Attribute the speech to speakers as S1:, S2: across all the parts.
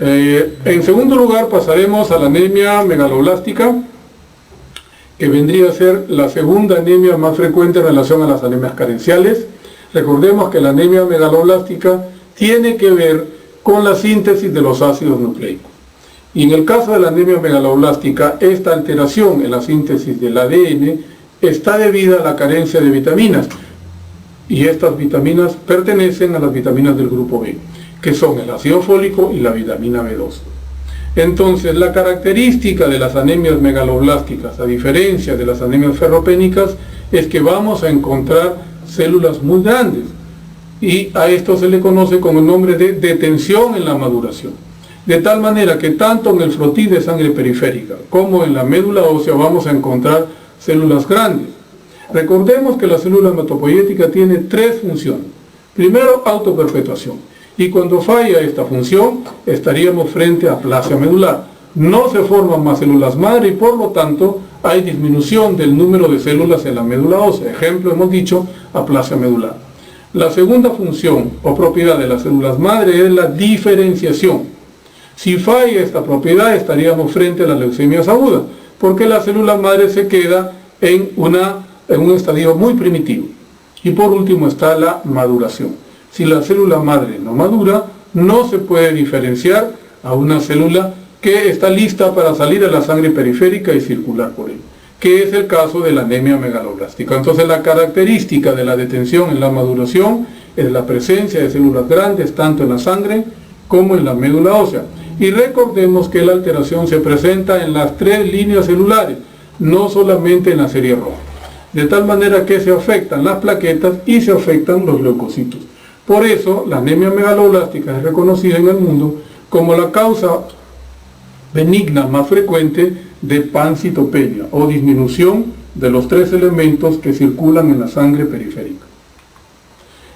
S1: En segundo lugar pasaremos a la anemia megaloblástica, que vendría a ser la segunda anemia más frecuente en relación a las anemias carenciales. Recordemos que la anemia megaloblástica tiene que ver con la síntesis de los ácidos nucleicos. Y en el caso de la anemia megaloblástica, esta alteración en la síntesis del ADN está debida a la carencia de vitaminas. Y estas vitaminas pertenecen a las vitaminas del grupo B, que son el ácido fólico y la vitamina B2. Entonces, la característica de las anemias megaloblásticas, a diferencia de las anemias ferropénicas, es que vamos a encontrar células muy grandes. Y a esto se le conoce con el nombre de detención en la maduración. De tal manera que tanto en el frotis de sangre periférica como en la médula ósea vamos a encontrar células grandes. Recordemos que la célula hematopoyética tiene tres funciones. Primero, autoperpetuación. Y cuando falla esta función, estaríamos frente a aplasia medular. No se forman más células madre y por lo tanto hay disminución del número de células en la médula ósea. Ejemplo, hemos dicho, aplasia medular. La segunda función o propiedad de las células madre es la diferenciación. Si falla esta propiedad, estaríamos frente a las leucemias agudas, porque la célula madre se queda en un estadio muy primitivo. Y por último está la maduración. Si la célula madre no madura, no se puede diferenciar a una célula que está lista para salir a la sangre periférica y circular por él, que es el caso de la anemia megaloblástica. Entonces, la característica de la detención en la maduración es la presencia de células grandes tanto en la sangre como en la médula ósea. Y recordemos que la alteración se presenta en las tres líneas celulares, no solamente en la serie roja. De tal manera que se afectan las plaquetas y se afectan los leucocitos. Por eso, la anemia megaloblástica es reconocida en el mundo como la causa benigna más frecuente de pancitopenia o disminución de los tres elementos que circulan en la sangre periférica.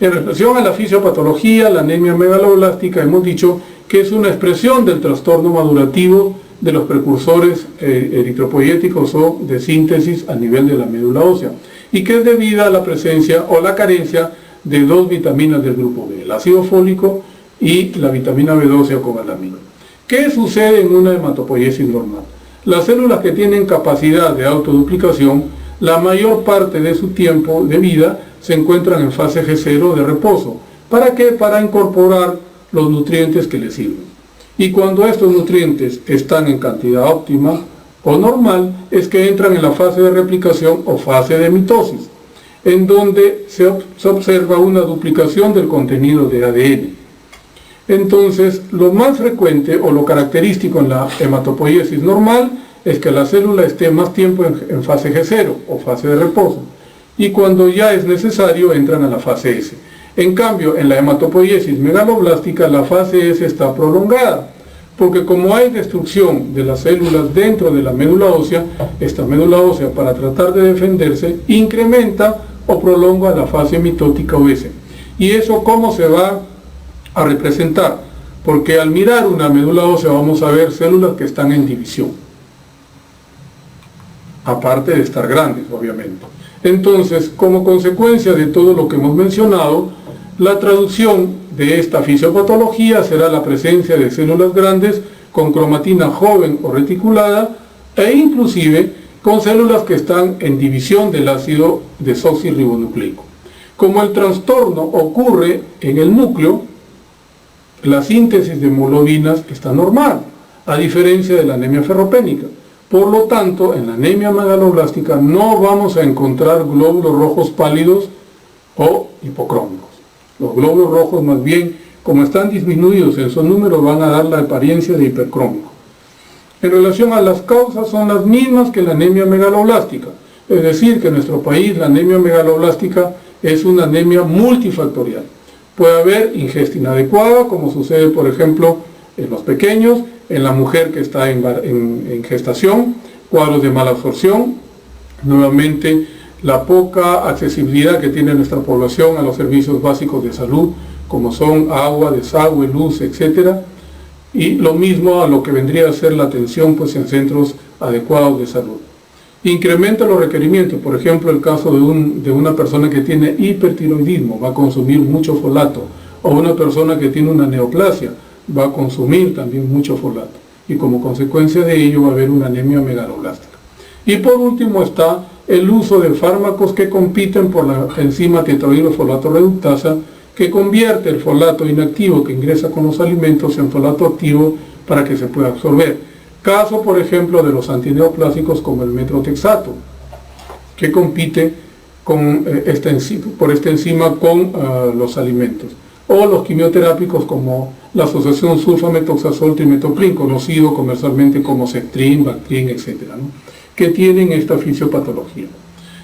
S1: En relación a la fisiopatología, la anemia megaloblástica hemos dicho que es una expresión del trastorno madurativo de los precursores eritropoyéticos o de síntesis a nivel de la médula ósea, y que es debida a la presencia o la carencia de dos vitaminas del grupo B, el ácido fólico y la vitamina B12 o cobalamina. ¿Qué sucede en una hematopoiesis normal? Las células que tienen capacidad de autoduplicación, la mayor parte de su tiempo de vida se encuentran en fase G0 de reposo. ¿Para qué? Para incorporar los nutrientes que les sirven. Y cuando estos nutrientes están en cantidad óptima o normal, es que entran en la fase de replicación o fase de mitosis, en donde se observa una duplicación del contenido de ADN. Entonces, lo más frecuente o lo característico en la hematopoiesis normal es que la célula esté más tiempo en fase G0 o fase de reposo, y cuando ya es necesario entran a la fase S. En cambio, en la hematopoiesis megaloblástica la fase S está prolongada, porque como hay destrucción de las células dentro de la médula ósea, esta médula ósea, para tratar de defenderse, incrementa o prolonga la fase mitótica o S. ¿Y eso cómo se va a representar? Porque al mirar una médula ósea vamos a ver células que están en división, aparte de estar grandes, obviamente. Entonces, como consecuencia de todo lo que hemos mencionado, la traducción de esta fisiopatología será la presencia de células grandes con cromatina joven o reticulada e inclusive con células que están en división del ácido desoxirribonucleico. Como el trastorno ocurre en el núcleo, la síntesis de hemoglobinas está normal, a diferencia de la anemia ferropénica. Por lo tanto, en la anemia megaloblástica no vamos a encontrar glóbulos rojos pálidos o hipocrómicos. Los glóbulos rojos, más bien, como están disminuidos en su número, van a dar la apariencia de hipercrómico. En relación a las causas, son las mismas que la anemia megaloblástica. Es decir, que en nuestro país la anemia megaloblástica es una anemia multifactorial. Puede haber ingesta inadecuada, como sucede, por ejemplo, en los pequeños, en la mujer que está en gestación, cuadros de mala absorción, nuevamente la poca accesibilidad que tiene nuestra población a los servicios básicos de salud, como son agua, desagüe, luz, etc. Y lo mismo a lo que vendría a ser la atención pues, en centros adecuados de salud. Incrementa los requerimientos, por ejemplo, el caso de una persona que tiene hipertiroidismo, va a consumir mucho folato, o una persona que tiene una neoplasia, va a consumir también mucho folato y como consecuencia de ello va a haber una anemia megaloblástica. Y por último está el uso de fármacos que compiten por la enzima tetrahidrofolato reductasa, que convierte el folato inactivo que ingresa con los alimentos en folato activo para que se pueda absorber. Caso, por ejemplo, de los antineoplásicos como el metrotexato, que compite con por esta enzima con los alimentos. O los quimioterápicos como la asociación sulfametoxazol-trimetopril, conocido comercialmente como Cetrin, Bactrin, etc., ¿no?, que tienen esta fisiopatología.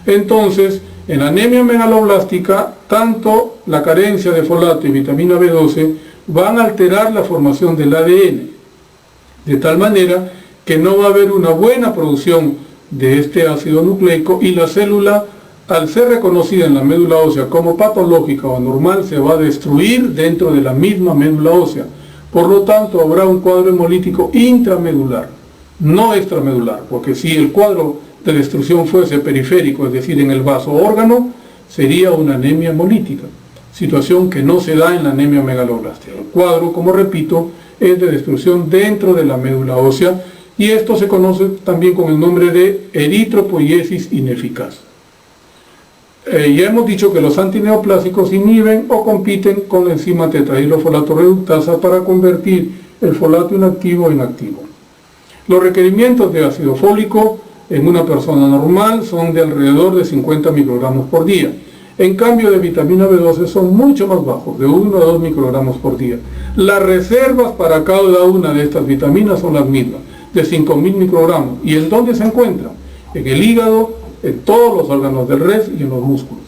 S1: Entonces, en la anemia megaloblástica, tanto la carencia de folato y vitamina B12 van a alterar la formación del ADN, de tal manera que no va a haber una buena producción de este ácido nucleico y la célula, al ser reconocida en la médula ósea como patológica o anormal, se va a destruir dentro de la misma médula ósea. Por lo tanto, habrá un cuadro hemolítico intramedular, no extramedular, porque si el cuadro de destrucción fuese periférico, es decir, en el vaso órgano, sería una anemia hemolítica, situación que no se da en la anemia megaloblástica. El cuadro, como repito, es de destrucción dentro de la médula ósea y esto se conoce también con el nombre de eritropoiesis ineficaz. Ya hemos dicho que los antineoplásicos inhiben o compiten con la enzima tetrahidrofolato reductasa para convertir el folato inactivo en activo. Los requerimientos de ácido fólico en una persona normal son de alrededor de 50 microgramos por día. En cambio, de vitamina B12 son mucho más bajos, de 1 a 2 microgramos por día. Las reservas para cada una de estas vitaminas son las mismas, de 5.000 microgramos. ¿Y en dónde se encuentran? En el hígado, en todos los órganos del res y en los músculos.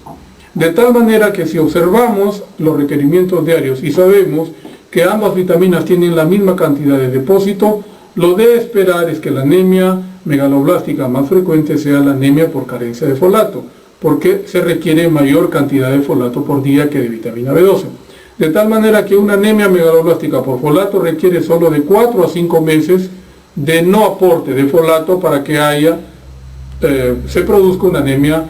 S1: De tal manera que si observamos los requerimientos diarios y sabemos que ambas vitaminas tienen la misma cantidad de depósito, lo de esperar es que la anemia megaloblástica más frecuente sea la anemia por carencia de folato, porque se requiere mayor cantidad de folato por día que de vitamina B12. De tal manera que una anemia megaloblástica por folato requiere solo de 4 a 5 meses de no aporte de folato para que se produzca una anemia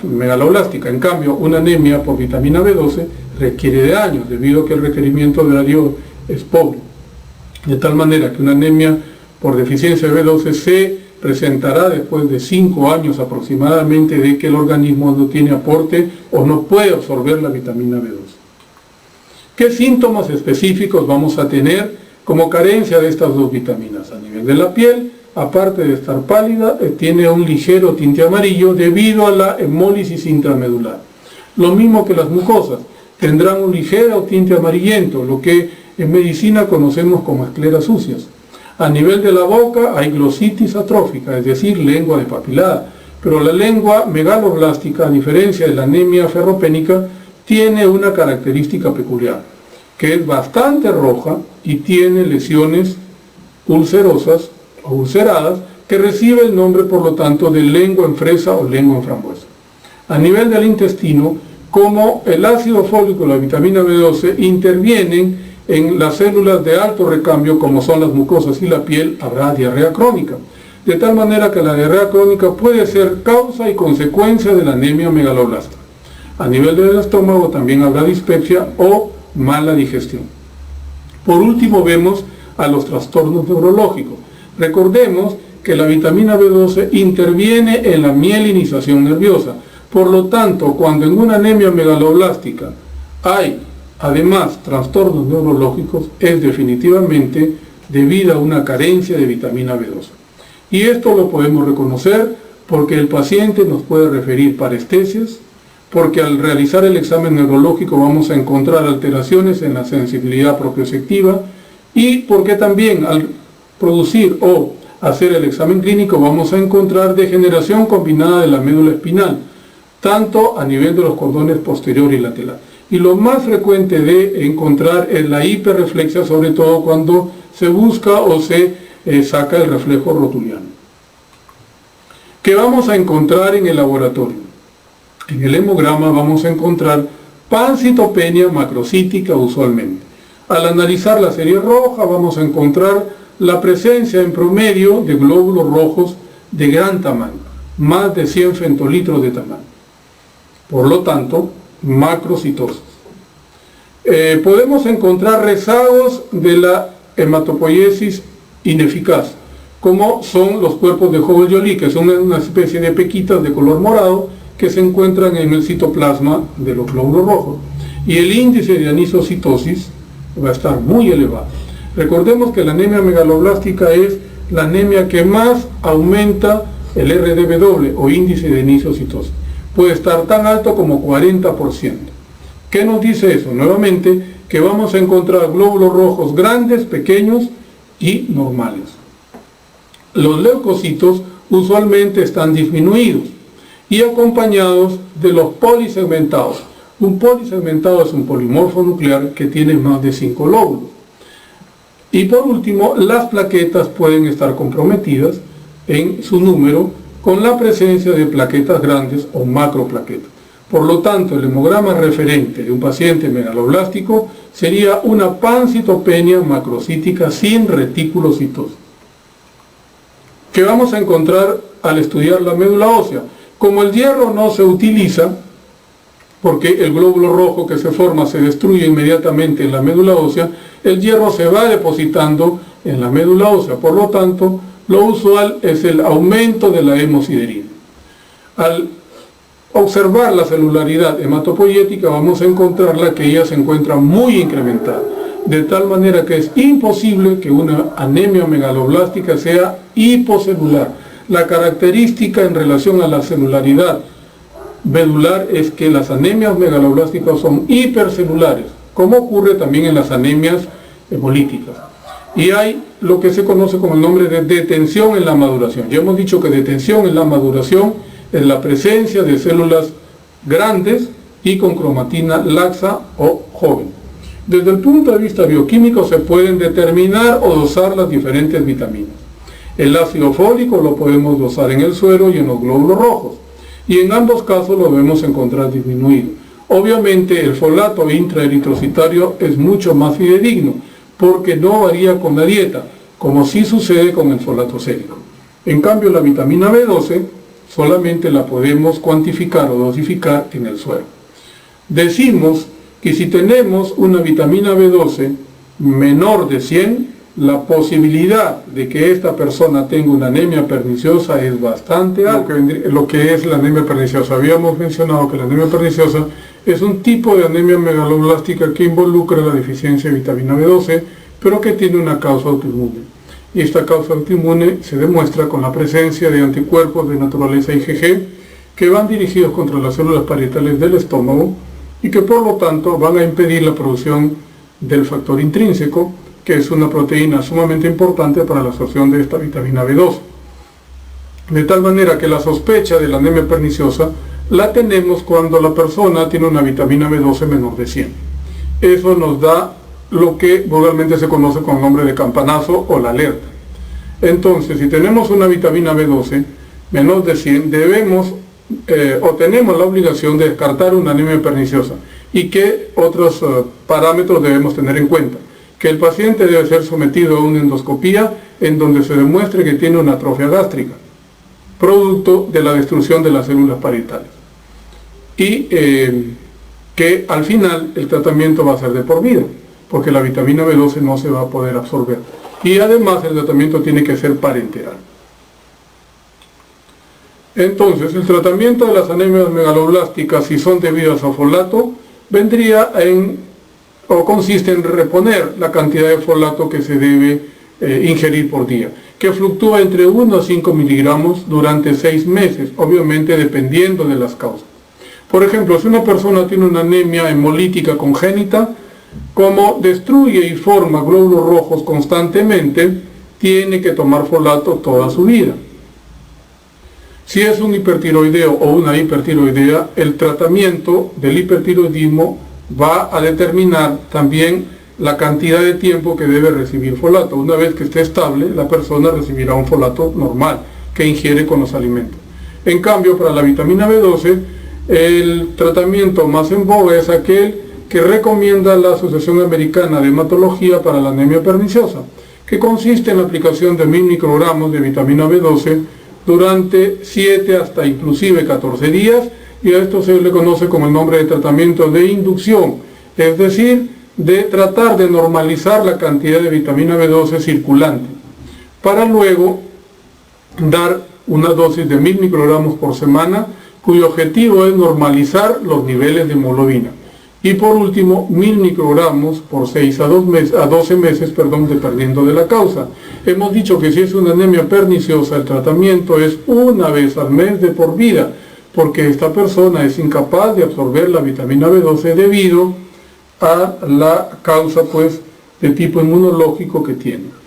S1: megaloblástica. En cambio, una anemia por vitamina B12 requiere de años, debido a que el requerimiento diario es pobre. De tal manera que una anemia por deficiencia de B12 se presentará después de 5 años aproximadamente de que el organismo no tiene aporte o no puede absorber la vitamina B12. ¿Qué síntomas específicos vamos a tener como carencia de estas dos vitaminas? A nivel de la piel, aparte de estar pálida, tiene un ligero tinte amarillo debido a la hemólisis intramedular. Lo mismo que las mucosas, tendrán un ligero tinte amarillento, lo que en medicina conocemos como escleras sucias. A nivel de la boca hay glositis atrófica, es decir, lengua despapilada, pero la lengua megaloblástica, a diferencia de la anemia ferropénica, tiene una característica peculiar, que es bastante roja y tiene lesiones ulcerosas o ulceradas, que recibe el nombre, por lo tanto, de lengua en fresa o lengua en frambuesa. A nivel del intestino, como el ácido fólico y la vitamina B12 intervienen en las células de alto recambio, como son las mucosas y la piel, habrá diarrea crónica. De tal manera que la diarrea crónica puede ser causa y consecuencia de la anemia megaloblástica. A nivel del estómago también habrá dispepsia o mala digestión. Por último, vemos a los trastornos neurológicos. Recordemos que la vitamina B12 interviene en la mielinización nerviosa. Por lo tanto, cuando en una anemia megaloblástica hay además trastornos neurológicos, es definitivamente debido a una carencia de vitamina B12. Y esto lo podemos reconocer porque el paciente nos puede referir parestesias, porque al realizar el examen neurológico vamos a encontrar alteraciones en la sensibilidad propioceptiva y porque también al producir o hacer el examen clínico vamos a encontrar degeneración combinada de la médula espinal, tanto a nivel de los cordones posterior y lateral. Y lo más frecuente de encontrar es la hiperreflexia, sobre todo cuando se busca o se saca el reflejo rotuliano. ¿Qué vamos a encontrar en el laboratorio? En el hemograma vamos a encontrar pancitopenia macrocítica usualmente. Al analizar la serie roja vamos a encontrar la presencia en promedio de glóbulos rojos de gran tamaño, más de 100 femtolitros de tamaño. Por lo tanto, macrocitosis. Podemos encontrar rezagos de la hematopoiesis ineficaz, como son los cuerpos de Joule-Joly, que son una especie de pequitas de color morado que se encuentran en el citoplasma de los glóbulos rojos. Y el índice de anisocitosis va a estar muy elevado. Recordemos que la anemia megaloblástica es la anemia que más aumenta el RDW o índice de anisocitosis. Puede estar tan alto como 40%. ¿Qué nos dice eso? Nuevamente, que vamos a encontrar glóbulos rojos grandes, pequeños y normales. Los leucocitos usualmente están disminuidos y acompañados de los polisegmentados. Un polisegmentado es un polimorfo nuclear que tiene más de 5 lóbulos. Y por último, las plaquetas pueden estar comprometidas en su número con la presencia de plaquetas grandes o macroplaquetas. Por lo tanto, el hemograma referente de un paciente megaloblástico sería una pancitopenia macrocítica sin reticulocitosis. ¿Qué vamos a encontrar al estudiar la médula ósea? Como el hierro no se utiliza, porque el glóbulo rojo que se forma se destruye inmediatamente en la médula ósea, el hierro se va depositando en la médula ósea. Por lo tanto, lo usual es el aumento de la hemosiderina. Al observar la celularidad hematopoyética vamos a encontrarla que ella se encuentra muy incrementada, de tal manera que es imposible que una anemia megaloblástica sea hipocelular. La característica en relación a la celularidad medular es que las anemias megaloblásticas son hipercelulares, como ocurre también en las anemias hemolíticas. Y hay lo que se conoce como el nombre de detención en la maduración. Ya hemos dicho que detención en la maduración es la presencia de células grandes y con cromatina laxa o joven. Desde el punto de vista bioquímico se pueden determinar o dosar las diferentes vitaminas. El ácido fólico lo podemos dosar en el suero y en los glóbulos rojos, y en ambos casos lo debemos encontrar disminuido. Obviamente el folato intraeritrocitario es mucho más fidedigno, porque no varía con la dieta, como sí sucede con el folato sérico. En cambio, la vitamina B12 solamente la podemos cuantificar o dosificar en el suero. Decimos que si tenemos una vitamina B12 menor de 100, la posibilidad de que esta persona tenga una anemia perniciosa es bastante alta. Lo que es la anemia perniciosa, habíamos mencionado que la anemia perniciosa es un tipo de anemia megaloblástica que involucra la deficiencia de vitamina B12, pero que tiene una causa autoinmune. Y esta causa autoinmune se demuestra con la presencia de anticuerpos de naturaleza IgG que van dirigidos contra las células parietales del estómago y que por lo tanto van a impedir la producción del factor intrínseco, que es una proteína sumamente importante para la absorción de esta vitamina B12. De tal manera que la sospecha de la anemia perniciosa la tenemos cuando la persona tiene una vitamina B12 menor de 100. Eso nos da lo que vulgarmente se conoce con el nombre de campanazo o la alerta. Entonces, si tenemos una vitamina B12 menor de 100, debemos o tenemos la obligación de descartar una anemia perniciosa. ¿Y qué otros parámetros debemos tener en cuenta? Que el paciente debe ser sometido a una endoscopía en donde se demuestre que tiene una atrofia gástrica, producto de la destrucción de las células parietales. Y que al final el tratamiento va a ser de por vida, porque la vitamina B12 no se va a poder absorber. Y además el tratamiento tiene que ser parenteral. Entonces, el tratamiento de las anemias megaloblásticas, si son debidas a folato, vendría o consiste en reponer la cantidad de folato que se debe ingerir por día, que fluctúa entre 1 a 5 miligramos durante 6 meses, obviamente dependiendo de las causas. Por ejemplo, si una persona tiene una anemia hemolítica congénita, como destruye y forma glóbulos rojos constantemente, tiene que tomar folato toda su vida. Si es un hipertiroideo o una hipertiroidea, el tratamiento del hipertiroidismo va a determinar también la cantidad de tiempo que debe recibir folato. Una vez que esté estable, la persona recibirá un folato normal que ingiere con los alimentos. En cambio, para la vitamina B12, el tratamiento más en boga es aquel que recomienda la Asociación Americana de Hematología para la anemia perniciosa, que consiste en la aplicación de 1000 microgramos de vitamina B12 durante 7 hasta inclusive 14 días, y a esto se le conoce como el nombre de tratamiento de inducción, es decir, de tratar de normalizar la cantidad de vitamina B12 circulante, para luego dar una dosis de 1000 microgramos por semana, cuyo objetivo es normalizar los niveles de hemoglobina. Y por último, 1000 microgramos por 6 a 12 meses, dependiendo de la causa. Hemos dicho que si es una anemia perniciosa, el tratamiento es una vez al mes de por vida, porque esta persona es incapaz de absorber la vitamina B12 debido a la causa de tipo inmunológico que tiene.